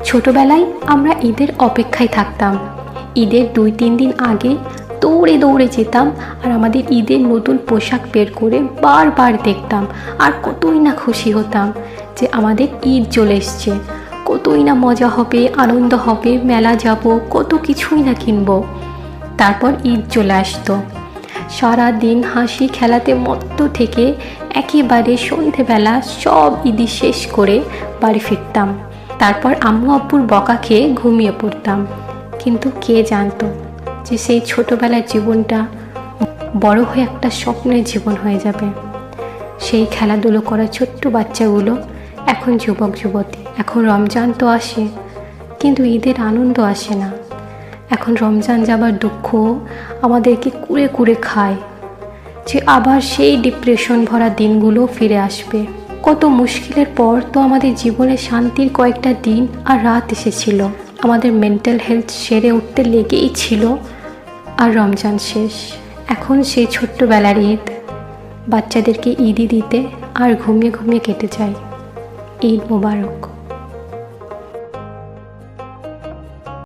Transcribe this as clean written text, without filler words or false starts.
ছোটবেলায় আমরা ঈদের অপেক্ষায় থাকতাম। ঈদের 2-3 দিন আগে দৌড়ে দৌড়ে যেতাম আর আমাদের ঈদের নতুন পোশাক বের করে বারবার দেখতাম। আর কতই না খুশি হতাম যে আমাদের ঈদ চলে এসছে, কতই না মজা হবে, আনন্দ হবে, মেলা যাব, কত কিছুই না কিনবো। তারপর ঈদ চলে আসতো। সারা দিন হাসি খেলাতে মত্ত থেকে একেবারে সন্ধেবেলা সব ঈদি শেষ করে বাড়ি ফিরতাম। তারপর আম্মু আব্বুর বকা খেয়ে ঘুমিয়ে পড়তাম। কিন্তু কে জানতো যে সেই ছোটোবেলার জীবনটা বড় হয়ে একটা স্বপ্নের জীবন হয়ে যাবে। সেই খেলাধুলো করা ছোট্ট বাচ্চাগুলো এখন যুবক যুবতী। এখন রমজান তো আসে, কিন্তু ঈদের আনন্দ আসে না। এখন রমজান যাবার দুঃখ আমাদেরকে কুড়ে কুড়ে খায়, যে আবার সেই ডিপ্রেশন ভরা দিনগুলো ফিরে আসবে। কত মুশকিলের পর তো আমাদের জীবনে শান্তির কয়েকটা দিন আর রাত এসেছিল। আমাদের মেন্টাল হেলথ সেরে উঠতে লেগেই ছিল, আর রমজান শেষ। এখন সেই ছোট্টবেলার ঈদ বাচ্চাদেরকে ঈদই দিতে আর ঘুমিয়ে ঘুমিয়ে কেটে যায়। ঈদ মোবারক।